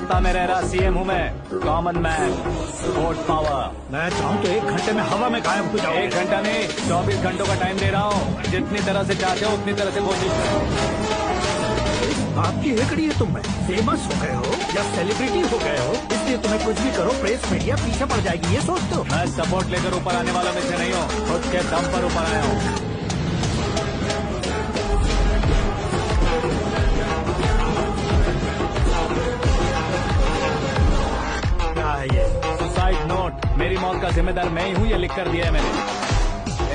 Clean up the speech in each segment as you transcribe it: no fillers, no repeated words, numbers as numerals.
सत्ता में रह रहा सीएम हूँ मैं, कॉमन मैन, वोट पावर। मैं चाहूँ तो 1 घंटे में हवा में गायब हो जाऊँ। 1 घंटा नहीं, 24 घंटों का टाइम दे रहा हूँ। जितनी तरह से चाहते हो उतनी तरह से कोशिश करो। आपकी हेकड़ी है, तुम फेमस हो गए हो या सेलिब्रिटी हो गए हो, इसलिए तुम्हें कुछ भी करो प्रेस मीडिया पीछे पड़ जाएगी, ये सोचते हो? मैं सपोर्ट लेकर ऊपर आने वालों में से नहीं हूँ, खुद के दम पर ऊपर आया हूँ। सुसाइड नोट, मेरी मौत का जिम्मेदार मैं ही हूँ, ये लिख कर दिया है मैंने।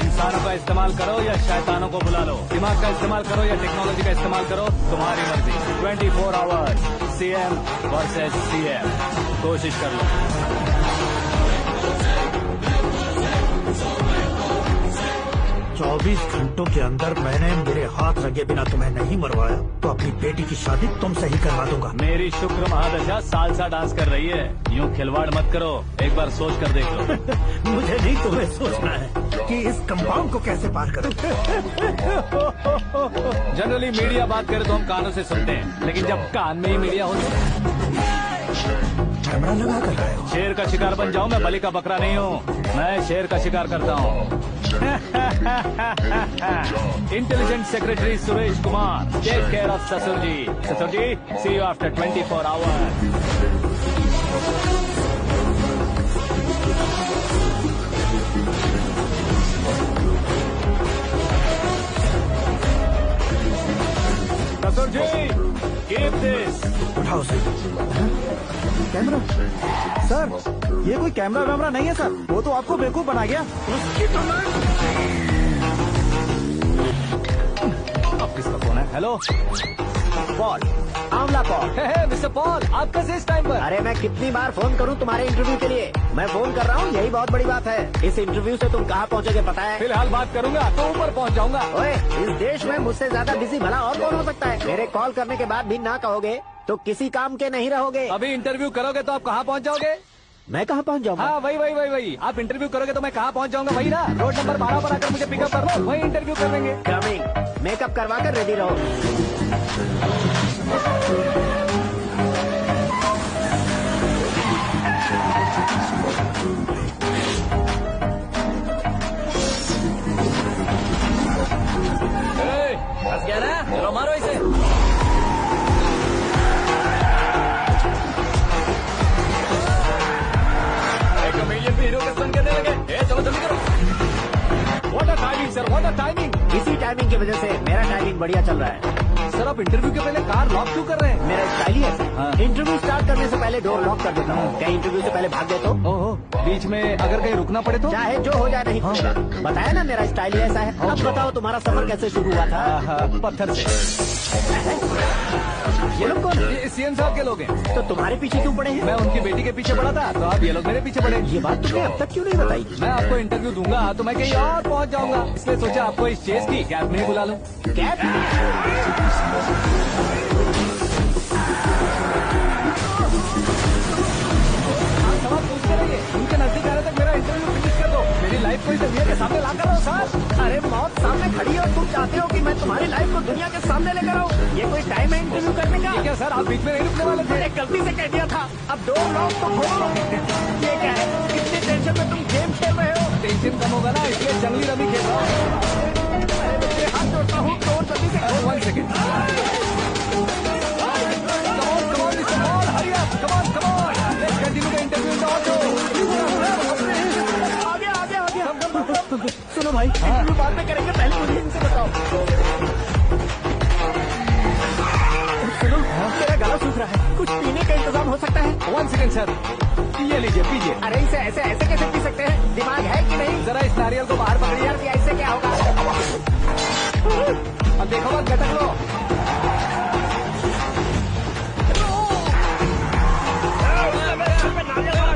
इंसानों का इस्तेमाल करो या शैतानों को बुला लो, दिमाग का इस्तेमाल करो या टेक्नोलॉजी का इस्तेमाल करो, तुम्हारी मर्जी। 24 आवर्स सीएम वर्सेस सीएम, कोशिश कर लो। 24 घंटों के अंदर मैंने मेरे हाथ रंगे बिना तुम्हें नहीं मरवाया तो अपनी बेटी की शादी तुमसे ही करवा दूंगा। मेरी शुक्र महादशा सालसा डांस कर रही है, यूँ खिलवाड़ मत करो, एक बार सोच कर देख लो। मुझे नहीं, तुम्हें सोचना है कि इस कंपाउंड को कैसे पार करूं। जनरली मीडिया बात करे तो हम कानों से सुनते हैं, लेकिन जब कान में ही मीडिया हो तो कैमरा लगा कर रहे हो। शेर का शिकार बन जाऊं, मैं बलि का बकरा नहीं हूँ, मैं शेर का शिकार करता हूँ। Intelligent secretary Suresh Kumar, take care of ससुर जी। ससुर जी, सी यू आफ्टर 24 आवर्स। ससुर जी, कीप दिस। उठाओ से कैमरा। सर, ये कोई कैमरा वैमरा नहीं है सर, वो तो आपको बेवकूफ बना गया। उसकी तो अब किसका फोन है? हेलो पॉल, आंवला पॉल। मिस्टर पॉल, आप कैसे इस टाइम पर? अरे मैं कितनी बार फोन करूं तुम्हारे इंटरव्यू के लिए? मैं फोन कर रहा हूं, यही बहुत बड़ी बात है। इस इंटरव्यू से तुम कहां पहुंचोगे पता है? फिलहाल बात करूंगा तो ऊपर पहुंच जाऊंगा। ओए, इस देश में मुझसे ज्यादा बिजी भला और कौन हो सकता है? मेरे कॉल करने के बाद भी ना कहोगे तो किसी काम के नहीं रहोगे। अभी इंटरव्यू करोगे तो आप कहाँ पहुँच जाओगे? मैं कहाँ पहुँच जाऊंगा? हाँ, वही। आप इंटरव्यू करोगे तो मैं कहाँ पहुँच जाऊंगा? वही ना, रोड नंबर 12 पर आकर मुझे पिकअप कर लो, वही इंटरव्यू कर लेंगे। कमिंग, मेकअप करवा कर रेडी रहो। फंस गया ना, चलो मारो इसे। कमेडियन भी हीरो के सन करने लगे। चलो जल्दी करो। What a timing sir, what a timing. इसी टाइमिंग की वजह से मेरा टाइमिंग बढ़िया चल रहा है। सर, आप इंटरव्यू के पहले कार लॉक क्यों कर रहे हैं? मेरा स्टाइल ही ऐसा। हाँ। इंटरव्यू स्टार्ट करने से पहले डोर लॉक कर देता हूँ। कहीं इंटरव्यू से पहले भाग गए तो? ओहो, बीच में अगर कहीं रुकना पड़े तो? चाहे जो हो जाए नहीं खुलेगा। बताया ना मेरा स्टाइल ही ऐसा है। अब बताओ तुम्हारा सफर कैसे शुरू हुआ था? पत्थर से। ये लोग कौन है? ये सीएम साहब के लोग हैं। तो तुम्हारे पीछे क्यों पड़े हैं? मैं उनकी बेटी के पीछे पड़ा था, तो अब ये लोग मेरे पीछे पड़े। ये बात तुमने अब तक क्यों नहीं बताई? मैं आपको इंटरव्यू दूंगा तो मैं कहीं और पहुंच जाऊंगा, इसलिए सोचा आपको इस चेस की कैब में ही बुला लूं। कैब? सवाल पूछते रहिए, उनके नजदीक आने तक मेरा इंटरव्यू फिनिश कर दो। मेरी लाइफ को इस दुनिया के सामने ला कर आओ सर। अरे मौत सामने खड़ी है और तुम चाहते हो कि मैं तुम्हारी लाइफ को दुनिया के सामने लेकर आऊं? ये कोई टाइम है इंटरव्यू करने का? ये क्या सर, आप बीच में नहीं रुकने वाले थे? मैंने गलती से कह दिया था। अब डोर लॉक तो खोलो। ये क्या है? कितने टेंशन में तुम गेम खेल रहे हो? टेंशन कम होगा ना, इसलिए जंगली रमी खेल रहा हूँ। हाथ जोड़ता हूँ, डोर जल्दी से खोलो। 1 second. Come on. Let's continue the interview in the auto. आगे। सुनो भाई, इंटरव्यू बाद में करेंगे, पहले मुझे इनसे बताओ। सुनो, तेरा गला सूख रहा है, कुछ पीने का इंतजाम हो सकता है? 1 सेकेंड सर, ये लीजिए पीजिए। अरे इसे ऐसे कैसे पी सकते हैं? दिमाग है कि नहीं? जरा इस नारियल को बाहर पकड़िए। यार ऐसे क्या होगा? अब देखो मत, गटक लो।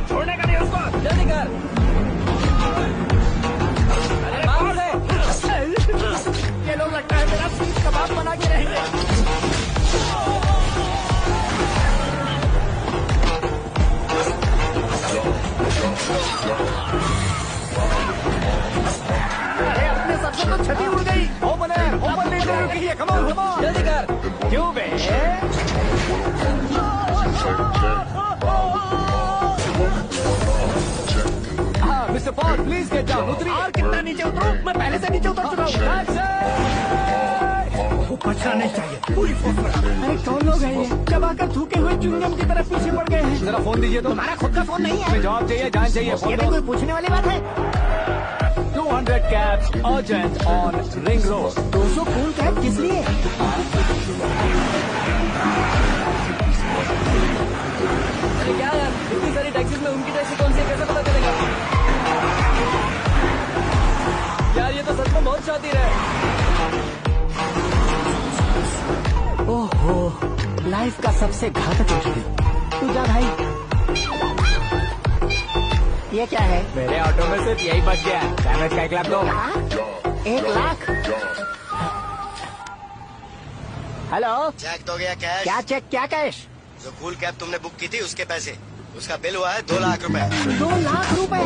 छोड़ने का नहीं उसको। जल्दी कर। अरे मार दे। ये लोग लगता है मेरा सीख कबाब बना के रहेंगे। अरे अपने सबसे तो छठी उड़ गई। ओपन इंटरव्यू कीजिए। कम ऑन जल्दी कर। क्यों बे? to fall. Please get down. उतरिए। और कितना नीचे उतरूं? मैं पहले से नीचे उतर चुका हूँ। That's it! वो बचना नहीं चाहिए, पूरी फोर्स लगा। अरे कौन लोग हैं ये? चबाकर थूके हुए च्युइंगम की तरफ पीछे पड़ गए हैं। जरा फोन दीजिए तो। तुम्हारा खुद का फोन नहीं है? हमें जवाब चाहिए, जान चाहिए। फोन ये दो। भी कोई पूछने वाली बात है? 200 cabs urgent on Ring Road. 200 cool cab किस लिए? अरे क्या यार, इतनी सारी टैक्सीज में उनकी टैक्सी कौन सी है, कैसे पता चलेगा? यार ये तो सच में बहुत शातिर है। ओहो, लाइफ का सबसे घातक इंटरव्यू। तू जा भाई। ये क्या है? मेरे ऑटो में सिर्फ यही बच गया है। डैमेज का 1 लाख दो। 1 लाख? हेलो, चेक तो गया कैश। क्या चेक, क्या कैश? जो कूल कैब तुमने बुक की थी उसके पैसे, उसका बिल हुआ है 2 लाख रुपए। 2 लाख रुपए?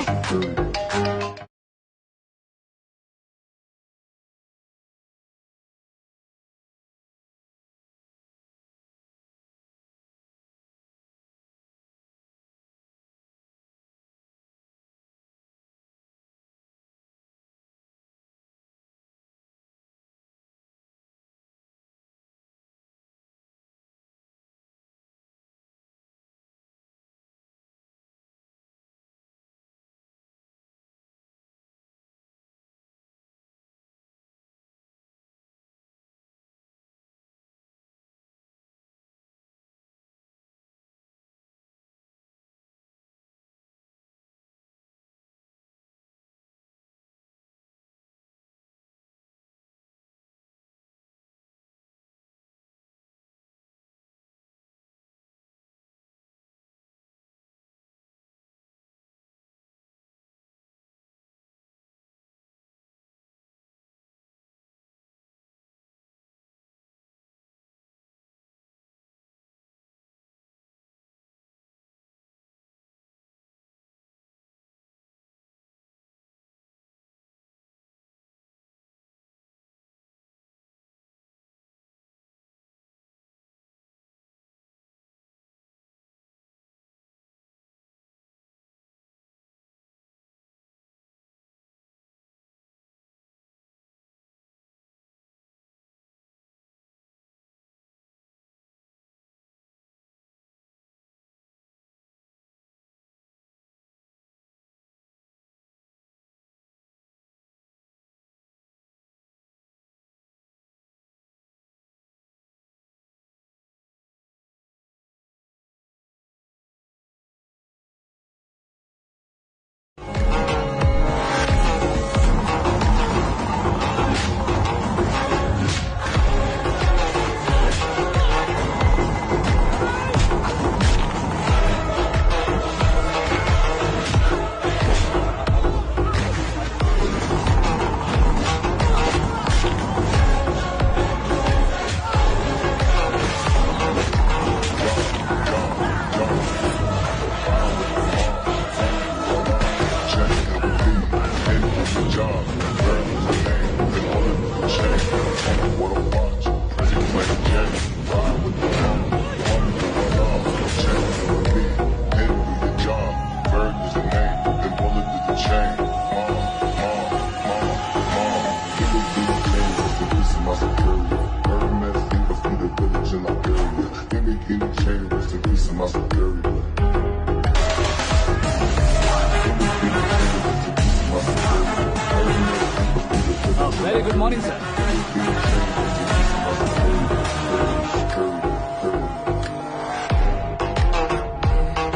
Very good morning, sir.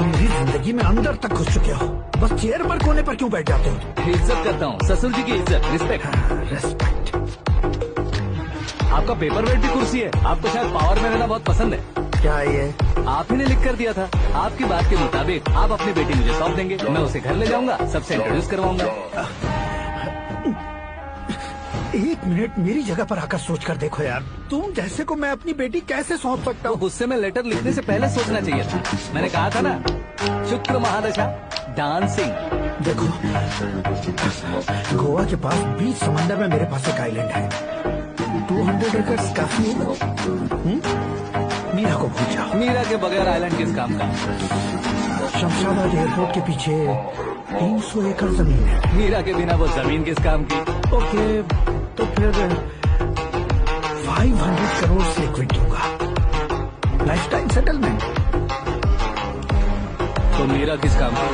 मेरी जिंदगी में अंदर तक घुस चुके हो, बस चेयर पर कोने पर क्यों बैठ जाते हो? इज्जत करता हूँ, ससुर जी की इज्जत, रिस्पेक्ट। रेस्पेक्ट। आपका पेपर वेट भी कुर्सी है। आपको शायद पावर में रहना बहुत पसंद है। क्या ये? आप ही ने लिख कर दिया था। आपकी बात के मुताबिक आप अपनी बेटी मुझे सौंप देंगे, मैं उसे घर ले जाऊंगा, सबसे इंट्रोड्यूस करवाऊंगा। 1 मिनट मेरी जगह पर आकर सोच कर देखो यार, तुम जैसे को मैं अपनी बेटी कैसे सौंप सकता तो हूँ? गुस्से में लेटर लिखने से पहले सोचना चाहिए था। मैंने कहा था ना, शुक्र महादशा डांसिंग। देखो, गोवा के पास बीच समंदर में मेरे पास एक आइलैंड है। 200 एकर्स काफी है। मीरा को भूल जाओ। मीरा के बगैर आइलैंड किस काम का? शमशाबाद एयरपोर्ट के पीछे 300 एकड़ जमीन है। मीरा के बिना वो जमीन किस काम की? ओके, तो फिर 500 करोड़ से क्विट दूंगा, लाइफ टाइम सेटलमेंट। तो मीरा किस काम की?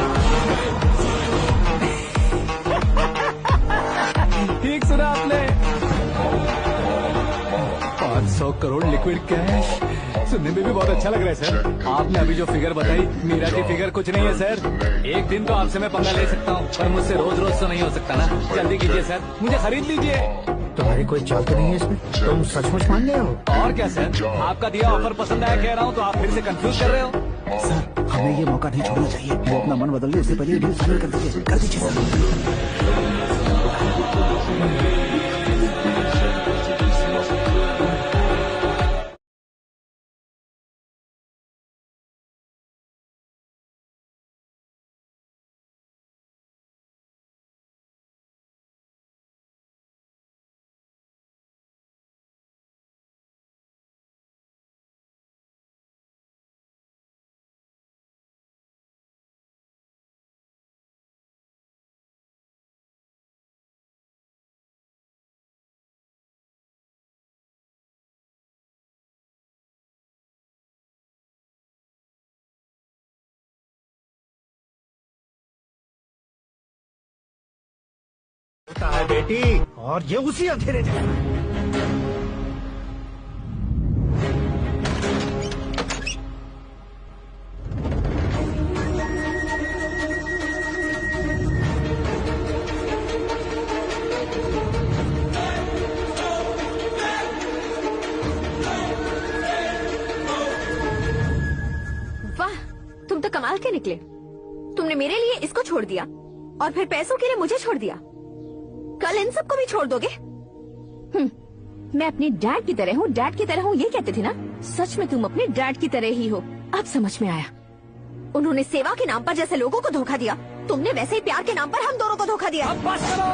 ठीक सुना आपने, 500 करोड़ लिक्विड कैश। सुनने में भी बहुत अच्छा लग रहा है सर। आपने अभी जो फिगर बताई, मीरा की फिगर कुछ नहीं है सर। एक दिन तो आपसे मैं पंगा ले सकता हूँ, पर मुझसे रोज रोज तो नहीं हो सकता ना। जल्दी कीजिए सर, मुझे खरीद लीजिए। तुम्हारी कोई चाल तो नहीं है इसमें? तुम सचमुच मान गए हो? और क्या सर, आपका दिया ऑफर पसंद आया कह रहा हूँ, तो आप फिर से कंफ्यूज कर रहे हो। सर, हमें ये मौका नहीं छोड़ना चाहिए। वो अपना मन बदल ले, उससे पहले डील फाइनल कर दीजिए। कर दीजिए सर। होता है बेटी, और ये उसी अंधेरे में। वाह, तुम तो कमाल के निकले। तुमने मेरे लिए इसको छोड़ दिया और फिर पैसों के लिए मुझे छोड़ दिया। कल इन सबको भी छोड़ दोगे? मैं अपने डैड की तरह हूँ, डैड की तरह हूँ, ये कहते थे ना। सच में तुम अपने डैड की तरह ही हो। अब समझ में आया। उन्होंने सेवा के नाम पर जैसे लोगों को धोखा दिया, तुमने वैसे ही प्यार के नाम पर हम दोनों को धोखा दिया। अब बस करो।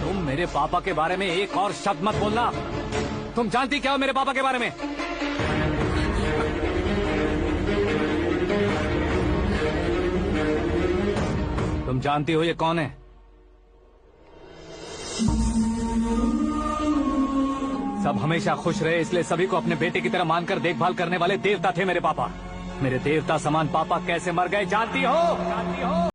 तुम मेरे पापा के बारे में एक और शब्द मत बोलना। तुम जानती क्या हो मेरे पापा के बारे में? तुम जानती हो ये कौन है? सब हमेशा खुश रहे, इसलिए सभी को अपने बेटे की तरह मानकर देखभाल करने वाले देवता थे मेरे पापा। मेरे देवता समान पापा कैसे मर गए जानती हो?